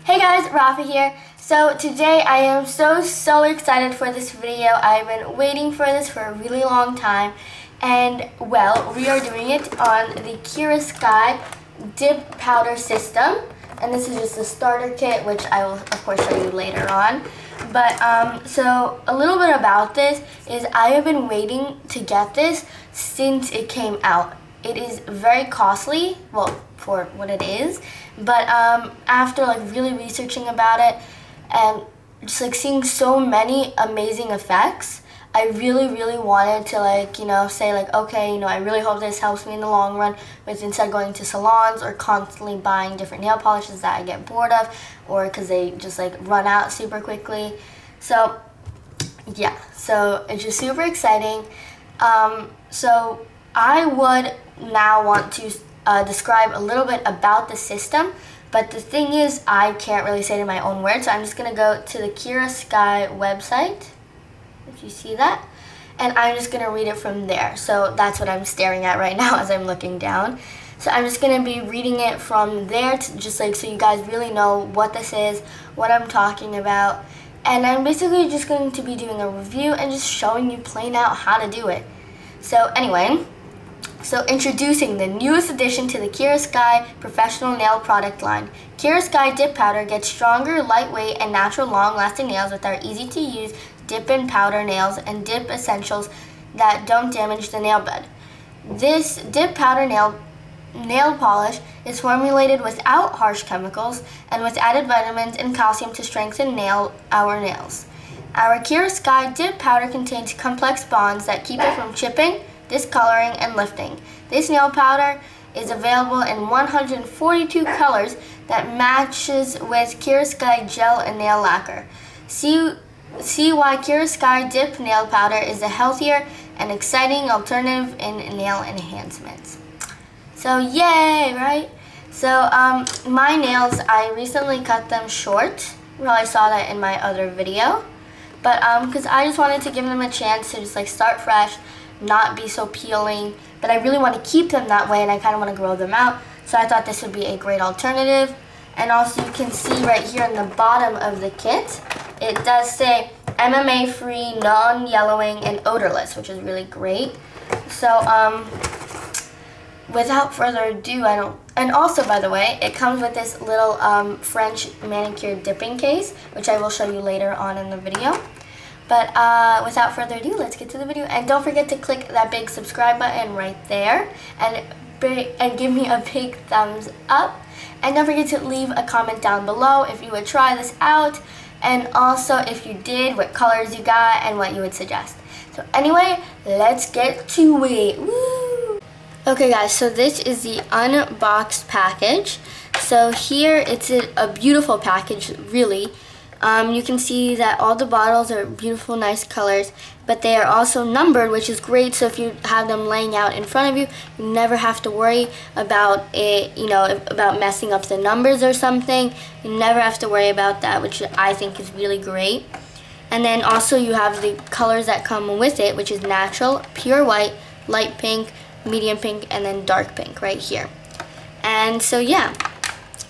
Hey guys, Rafa here. So today I am so excited for this video. I've been waiting for this for a really long time. And well, we are doing it on the Kiara Sky dip powder system. And this is just a starter kit, which I will of course show you later on. But so a little bit about this is I have been waiting to get this since it came out. It is very costly, well, for what it is, but after like really researching about it and just like seeing so many amazing effects, I really wanted to like, say like, okay, I really hope this helps me in the long run with instead of going to salons or constantly buying different nail polishes that I get bored of or because they just like run out super quickly. So yeah, so it's just super exciting. So I would now want to describe a little bit about the system, but the thing is I can't really say it in my own words, so I'm just going to go to the Kiara Sky website, if you see that, and I'm just going to read it from there. So that's what I'm staring at right now as I'm looking down. So I'm just going to be reading it from there to just like so you guys really know what this is, what I'm talking about, and I'm basically just going to be doing a review and just showing you plain out how to do it. So anyway, so introducing the newest addition to the Kiara Sky professional nail product line. Kiara Sky Dip Powder gets stronger, lightweight, and natural long-lasting nails with our easy-to-use dip and powder nails and dip essentials that don't damage the nail bed. This dip powder nail polish is formulated without harsh chemicals and with added vitamins and calcium to strengthen our nails. Our Kiara Sky Dip Powder contains complex bonds that keep it from chipping, discoloring, and lifting. This nail powder is available in 142 colors that matches with Kiara Sky gel and nail lacquer. See why Kiara Sky Dip Nail Powder is a healthier and exciting alternative in nail enhancements. So yay, right? So my nails, I recently cut them short. Well, I saw that in my other video. But because I just wanted to give them a chance to just like start fresh, not be so peeling, but I really want to keep them that way and I kind of want to grow them out, so I thought this would be a great alternative. And also you can see right here in the bottom of the kit, it does say MMA free, non-yellowing, and odorless, which is really great. So without further ado, and also by the way, it comes with this little French manicure dipping case, which I will show you later on in the video. But without further ado, let's get to the video. And don't forget to click that big subscribe button right there and give me a big thumbs up. And don't forget to leave a comment down below if you would try this out. And also if you did, what colors you got and what you would suggest. So anyway, let's get to it. Woo! Okay guys, so this is the unboxed package. So here it's a beautiful package, really. You can see that all the bottles are beautiful, nice colors, but they are also numbered, which is great. So if you have them laying out in front of you, you never have to worry about it, about messing up the numbers or something. You never have to worry about that, which I think is really great. And then also you have the colors that come with it, which is natural, pure white, light pink, medium pink, and then dark pink right here. And so yeah,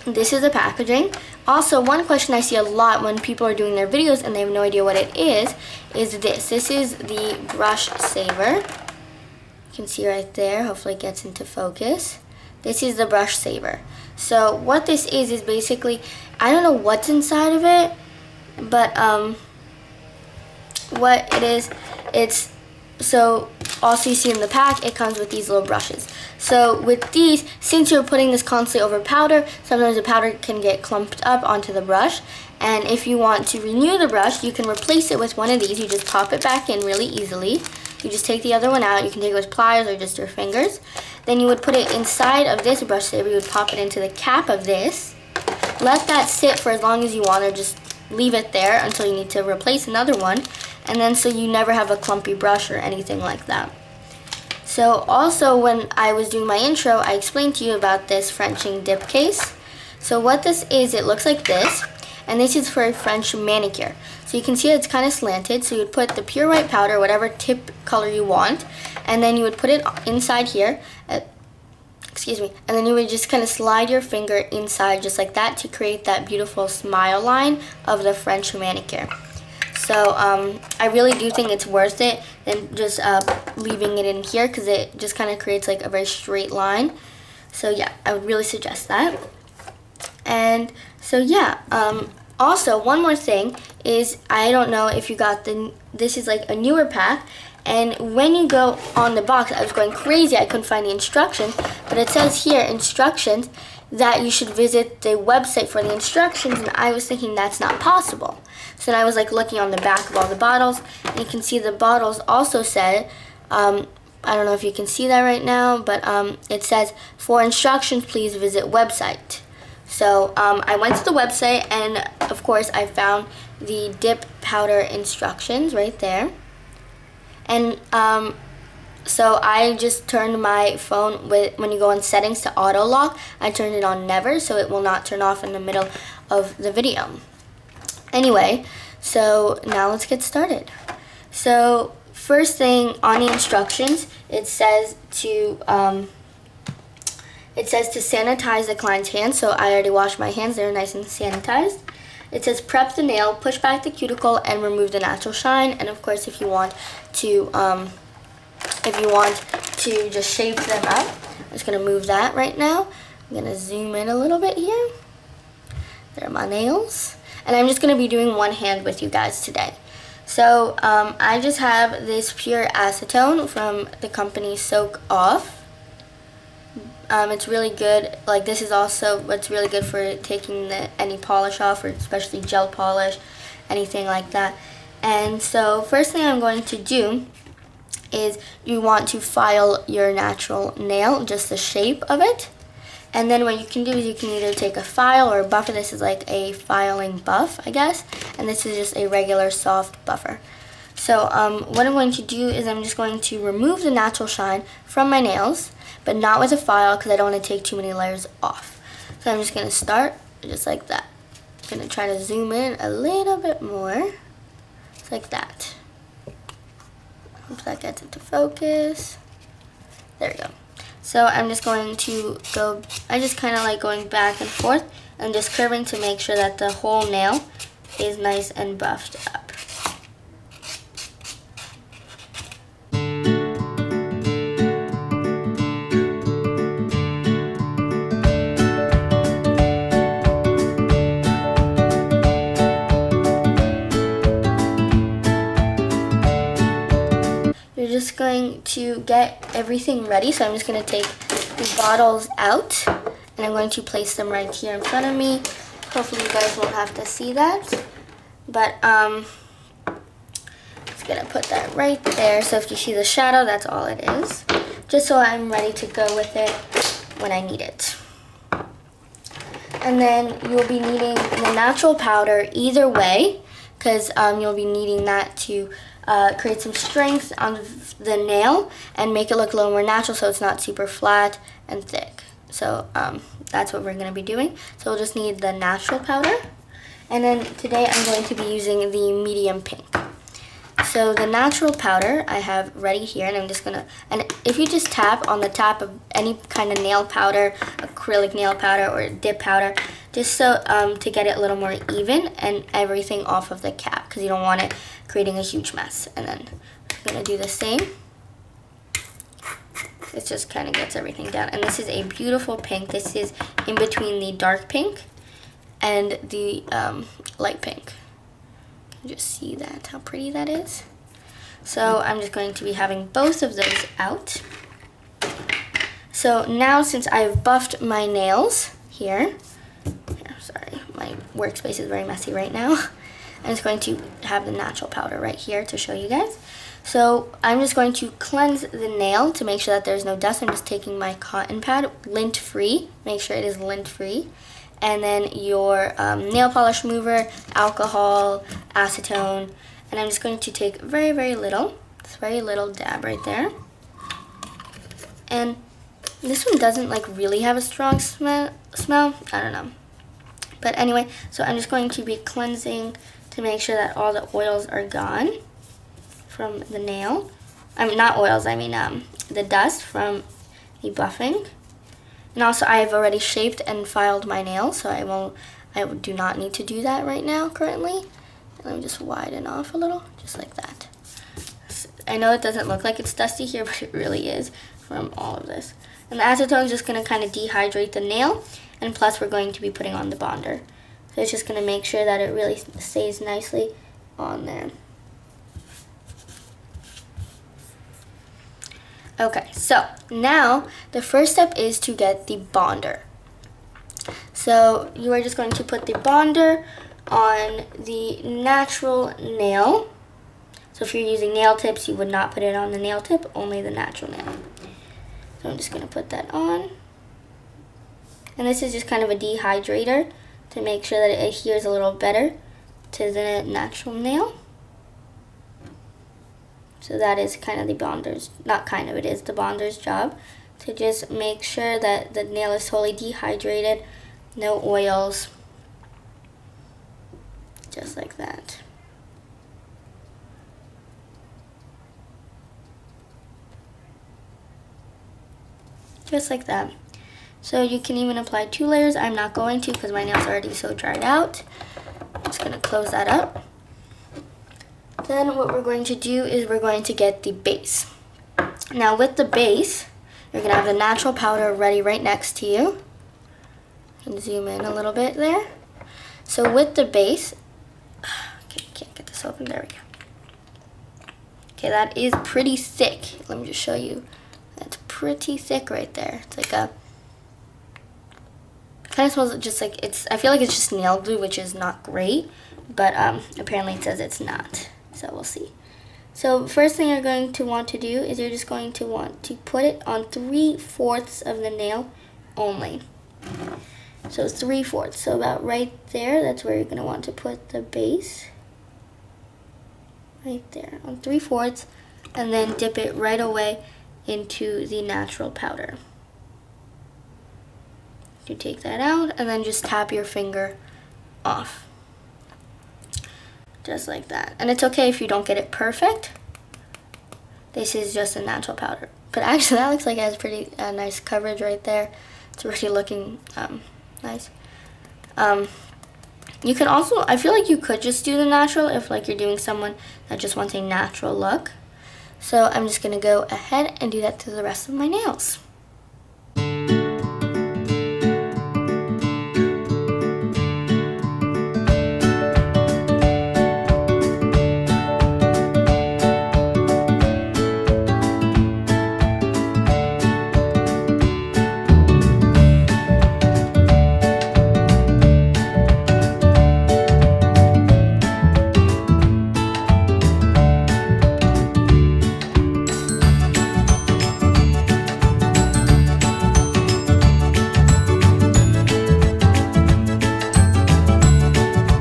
this is the packaging. Also, one question I see a lot when people are doing their videos and they have no idea what it is this. This is the brush saver. You can see right there, hopefully it gets into focus. This is the brush saver. So what this is basically, I don't know what's inside of it, but what it is, so also you see in the pack, it comes with these little brushes. So with these, since you're putting this constantly over powder, sometimes the powder can get clumped up onto the brush. And if you want to renew the brush, you can replace it with one of these. You just pop it back in really easily. You just take the other one out. You can take it with pliers or just your fingers. Then you would put it inside of this brush saver. You would pop it into the cap of this. Let that sit for as long as you want, or just leave it there until you need to replace another one. And then so you never have a clumpy brush or anything like that. So also when I was doing my intro, I explained to you about this Frenching dip case. So what this is, it looks like this, and this is for a French manicure. So you can see it's kind of slanted, so you would put the pure white powder, whatever tip color you want, and then you would put it inside here, excuse me, and then you would just kind of slide your finger inside just like that to create that beautiful smile line of the French manicure. So I really do think it's worth it than just leaving it in here, because it just kind of creates like a very straight line. So yeah, I would really suggest that. And so yeah, also one more thing is, I don't know if you got this is like a newer pack, and when you go on the box, I was going crazy, I couldn't find the instructions, but it says here, instructions, that you should visit the website for the instructions, and I was thinking that's not possible. So then I was like looking on the back of all the bottles, and you can see the bottles also said, I don't know if you can see that right now, but it says, for instructions, please visit website. So I went to the website, and of course I found the dip powder instructions right there. And so I just turned my phone, when you go on settings to auto lock, I turned it on never, so it will not turn off in the middle of the video. Anyway, so now let's get started. So first thing on the instructions, it says to sanitize the client's hands. So I already washed my hands, they're nice and sanitized. It says prep the nail, push back the cuticle, and remove the natural shine. And of course, if you want to just shape them up, I'm just gonna move that right now. I'm gonna zoom in a little bit here. There are my nails. And I'm just gonna be doing one hand with you guys today. So I just have this pure acetone from the company Soak Off. It's really good. Like, this is also what's really good for taking any polish off, or especially gel polish, anything like that. And so first thing I'm going to do is, you want to file your natural nail, just the shape of it. And then what you can do is, you can either take a file or a buffer. This is like a filing buff, I guess. And this is just a regular soft buffer. So what I'm going to do is, I'm just going to remove the natural shine from my nails, but not with a file, because I don't want to take too many layers off. So I'm just going to start just like that. I'm going to try to zoom in a little bit more, just like that. Hope that gets into focus. There we go. So I'm just going to go, I just kind of like going back and forth and just curving to make sure that the whole nail is nice and buffed up. You're just going to get everything ready. So I'm just going to take the bottles out, and I'm going to place them right here in front of me. Hopefully you guys won't have to see that. But just going to put that right there. So if you see the shadow, that's all it is. Just so I'm ready to go with it when I need it. And then you'll be needing the natural powder either way, because you'll be needing that to create some strength on the nail and make it look a little more natural, so it's not super flat and thick. So that's what we're going to be doing. So we'll just need the natural powder. And then today I'm going to be using the medium pink. So the natural powder I have ready here, and I'm just going to, and if you just tap on the top of any kind of nail powder, acrylic nail powder or dip powder, just so to get it a little more even and everything off of the cap, because you don't want it creating a huge mess. And then I'm going to do the same. It just kind of gets everything down. And this is a beautiful pink. This is in between the dark pink and the light pink. You can just see that, how pretty that is. So I'm just going to be having both of those out. So now, since I've buffed my nails here, sorry, my workspace is very messy right now. I'm just going to have the natural powder right here to show you guys. So I'm just going to cleanse the nail to make sure that there's no dust. I'm just taking my cotton pad, lint free, make sure it is lint free. And then your nail polish remover, alcohol, acetone. And I'm just going to take very, very little, this very little dab right there. And this one doesn't like really have a strong smell, I don't know. But anyway, so I'm just going to be cleansing to make sure that all the oils are gone from the nail. Not oils, I mean the dust from the buffing. And also I have already shaped and filed my nails, so I do not need to do that right now currently. Let me just widen off a little, just like that. I know it doesn't look like it's dusty here, but it really is from all of this. And the acetone is just going to kind of dehydrate the nail, and plus we're going to be putting on the bonder. So it's just going to make sure that it really stays nicely on there. Okay, so now the first step is to get the bonder. So you are just going to put the bonder on the natural nail. So if you're using nail tips, you would not put it on the nail tip, only the natural nail. So I'm just going to put that on. And this is just kind of a dehydrator to make sure that it adheres a little better to the natural nail. So that is kind of the bonder's, not kind of, it is the bonder's job to just make sure that the nail is totally dehydrated, no oils, just like that. Just like that. So you can even apply 2 layers. I'm not going to because my nails are already so dried out. I'm just going to close that up. Then what we're going to do is we're going to get the base. Now with the base, you're going to have the natural powder ready right next to you. You can zoom in a little bit there. So with the base, okay, can't get this open, there we go. Okay, that is pretty thick. Let me just show you. That's pretty thick right there. It's like a, kind of smells just like I feel like it's just nail glue, which is not great, but apparently it says it's not. So we'll see. So first thing you're going to want to do is you're just going to want to put it on 3/4 of the nail only. So 3/4. So about right there, that's where you're going to want to put the base. Right there on 3/4, and then dip it right away into the natural powder. You take that out and then just tap your finger off. Just like that. And it's okay if you don't get it perfect. This is just a natural powder. But actually that looks like it has pretty nice coverage right there. It's really looking nice. You can also, I feel like you could just do the natural if like you're doing someone that just wants a natural look. So I'm just going to go ahead and do that to the rest of my nails.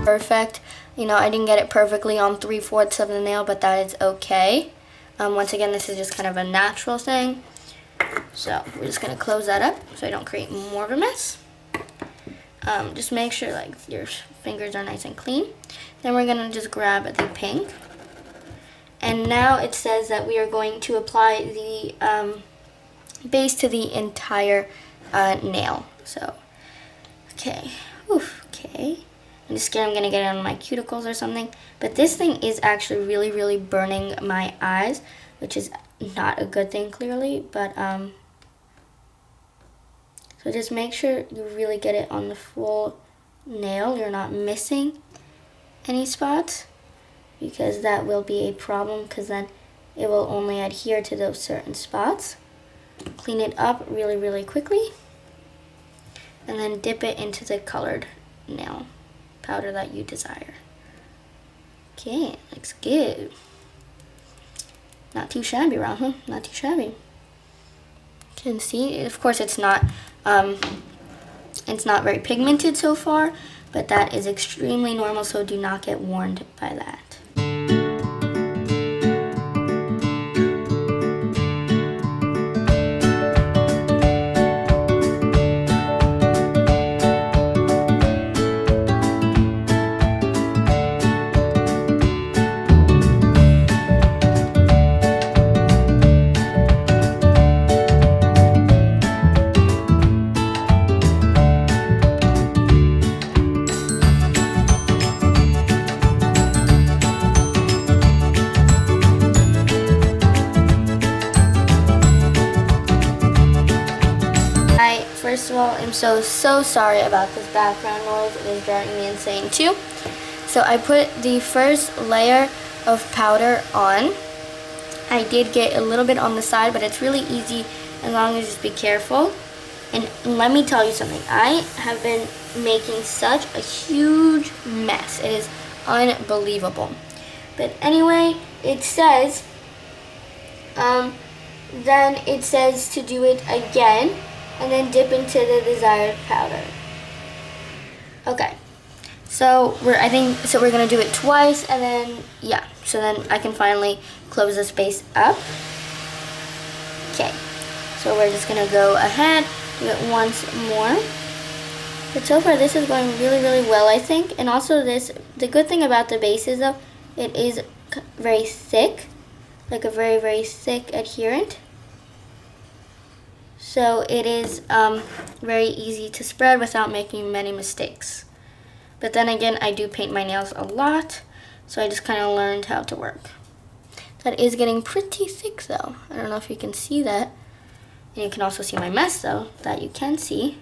Perfect. You know, I didn't get it perfectly on 3/4 of the nail, but that is okay. Once again, this is just kind of a natural thing. So we're just gonna close that up so I don't create more of a mess. Just make sure like your fingers are nice and clean. Then we're gonna just grab the pink. And now it says that we are going to apply the base to the entire nail. So, okay, oof, okay. I'm just scared I'm gonna get it on my cuticles or something. But this thing is actually really, really burning my eyes, which is not a good thing clearly, but so just make sure you really get it on the full nail. You're not missing any spots, because that will be a problem, because then it will only adhere to those certain spots. Clean it up really, really quickly, and then dip it into the colored nail powder that you desire. Okay, looks good. Not too shabby, Ron, huh? Not too shabby. You can see, of course, it's not very pigmented so far, but that is extremely normal, so do not get warned by that. first of all, I'm so sorry about this background noise. It is driving me insane too. So I put the first layer of powder on. I did get a little bit on the side, but it's really easy as long as you just be careful. And let me tell you something. I have been making such a huge mess. It is unbelievable. But anyway, it says, then it says to do it again and then dip into the desired powder. Okay. So we're gonna do it twice, and then yeah. So then I can finally close this base up. Okay. So we're just gonna go ahead, do it once more. But so far this is going really, really well, I think. And also the good thing about the base is though, it is very thick, like a very, very thick adherent. So it is very easy to spread without making many mistakes. But then again, I do paint my nails a lot, so I just kind of learned how to work. That is getting pretty thick though. I don't know if you can see that. And you can also see my mess though, that you can see.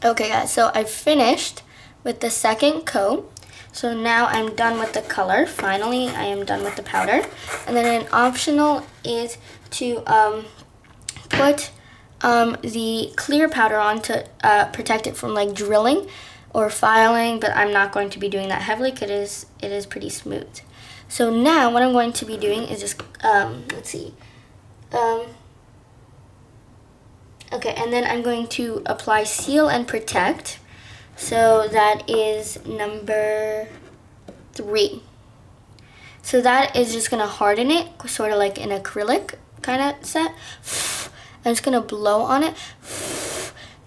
Okay guys, so I finished with the second coat. So now I'm done with the color. Finally, I am done with the powder. And then an optional is to put the clear powder on to protect it from like drilling or filing, but I'm not going to be doing that heavily because it is pretty smooth. So now what I'm going to be doing is just, let's see. Okay, and then I'm going to apply Seal and Protect. So that is number 3. So that is just gonna harden it, sort of like an acrylic kind of set. I'm just gonna blow on it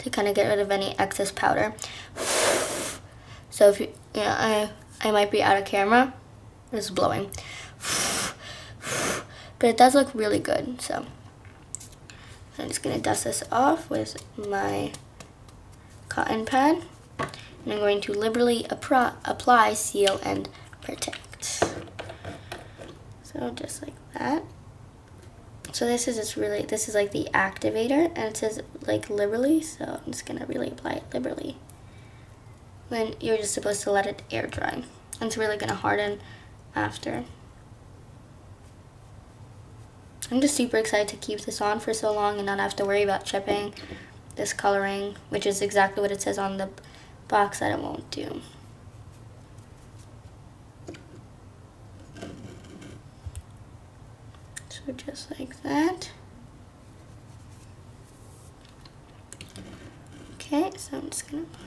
to kind of get rid of any excess powder. So if you, I might be out of camera, just blowing. But it does look really good, so. I'm just going to dust this off with my cotton pad. And I'm going to liberally apply Seal and Protect. So just like that. So this is just really, this is like the activator, and it says like liberally, so I'm just going to really apply it liberally. Then you're just supposed to let it air dry. And it's really going to harden after. I'm just super excited to keep this on for so long and not have to worry about chipping, discoloring, which is exactly what it says on the box that it won't do. So just like that. Okay, so I'm just gonna apply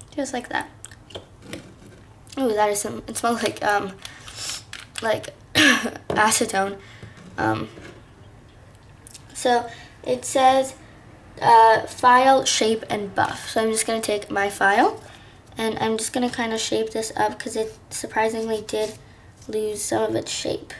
that. Just like that. Oh, that is some, it smells like acetone. So it says file, shape, and buff. So I'm just going to take my file and I'm just going to kind of shape this up because it surprisingly did lose some of its shape.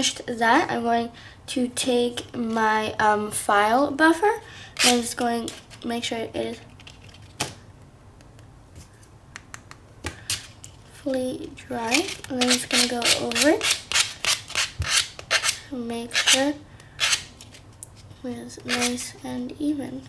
finished that, I'm going to take my file buffer, and I'm just going to make sure it is fully dry, and I'm just going to go over it to make sure it's nice and even.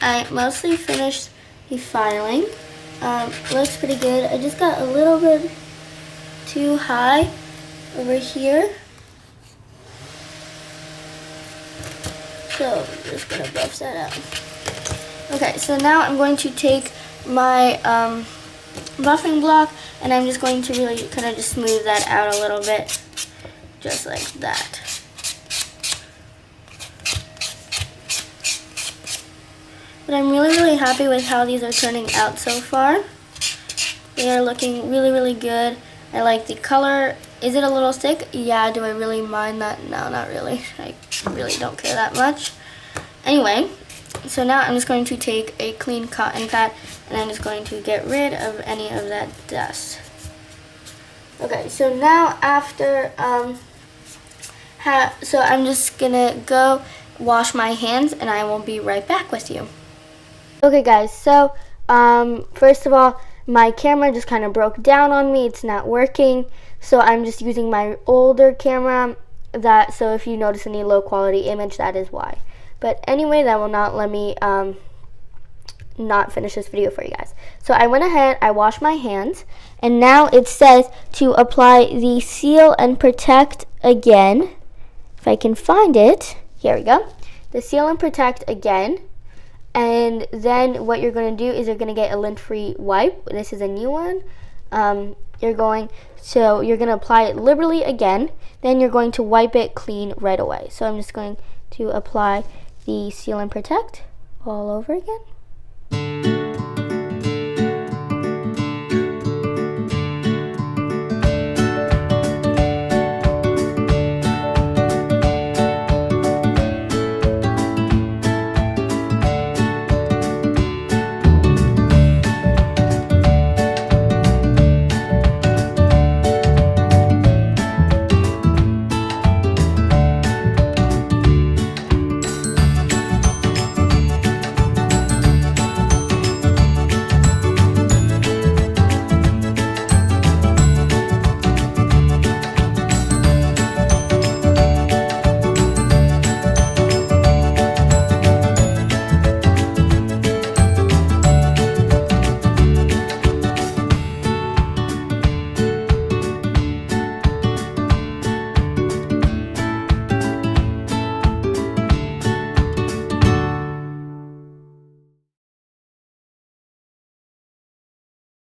I mostly finished the filing. Looks pretty good. I just got a little bit too high over here. So I'm just gonna buff that out. Okay, so now I'm going to take my buffing block, and I'm just going to really kind of just smooth that out a little bit, just like that. But I'm really happy with how these are turning out so far. They are looking really good. I like the color. Is it a little thick? Yeah, do I really mind that? No, not really. I really don't care that much. Anyway, so now I'm just going to take a clean cotton pad, and I'm just going to get rid of any of that dust. Okay, so now after, so I'm just gonna go wash my hands, and I will be right back with you. Okay guys, so first of all, my camera just kind of broke down on me. It's not working, so I'm just using my older camera. So if you notice any low quality image, that is why. But anyway, that will not let me not finish this video for you guys. So I went ahead, I washed my hands, and now it says to apply the Seal and Protect again. If I can find it, here we go. The Seal and Protect again. And then what you're going to do is you're going to get a lint-free wipe. This is a new one. You're going to apply it liberally again. Then you're going to wipe it clean right away. So I'm just going to apply the Seal and Protect all over again.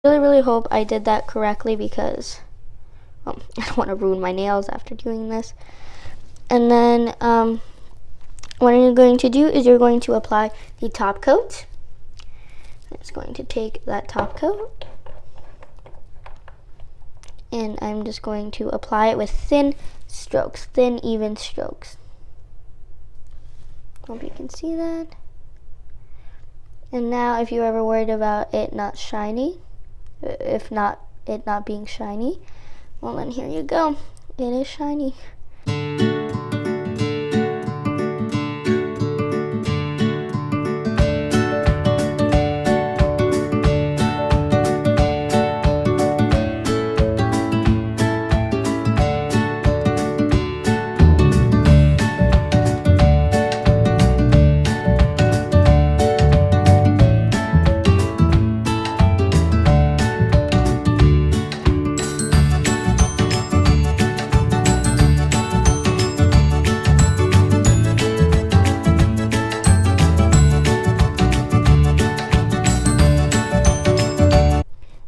I really hope I did that correctly because I don't want to ruin my nails after doing this. And then what you're going to do is you're going to apply the top coat. I'm just going to take that top coat, and I'm just going to apply it with thin strokes, thin even strokes. Hope you can see that. And now if you're ever worried about it not shiny, it not being shiny, Well, then here you go. It is shiny.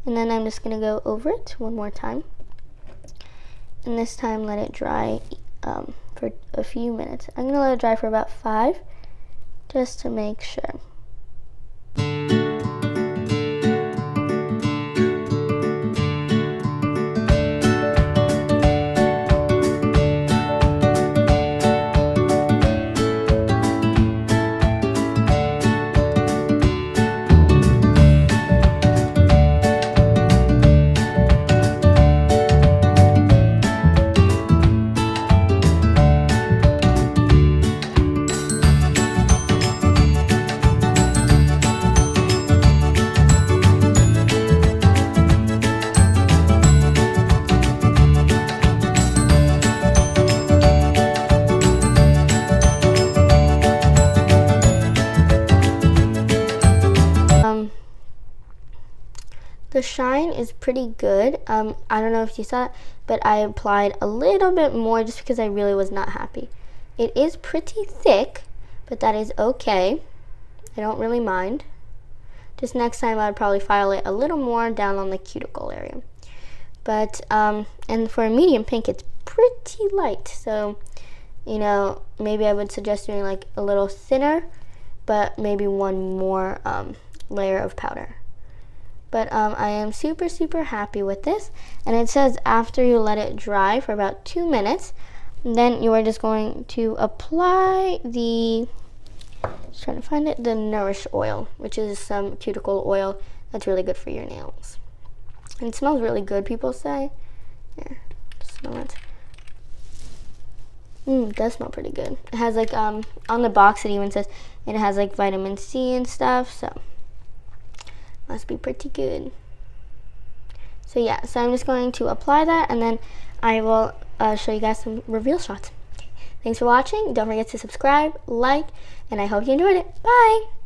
And then I'm just going to go over it one more time. And this time let it dry for a few minutes. I'm going to let it dry for about 5, just to make sure. The shine is pretty good. I don't know if you saw it, but I applied a little bit more just because I really was not happy. It is pretty thick, but that is okay. I don't really mind. Just next time I'd probably file it a little more down on the cuticle area. But, and for a medium pink, it's pretty light. So, you know, maybe I would suggest doing like a little thinner, but maybe one more layer of powder. But I am super, super happy with this. And it says after you let it dry for about 2 minutes, then you are just going to apply the, just trying to find it, the Nourish oil, which is some cuticle oil that's really good for your nails. And it smells really good, people say. Here, smell it. It does smell pretty good. It has like, on the box it even says it has like vitamin C and stuff, so must be pretty good. So yeah, so I'm just going to apply that, and then I will show you guys some reveal shots. Okay. Thanks for watching. Don't forget to subscribe, like, and I hope you enjoyed it. Bye!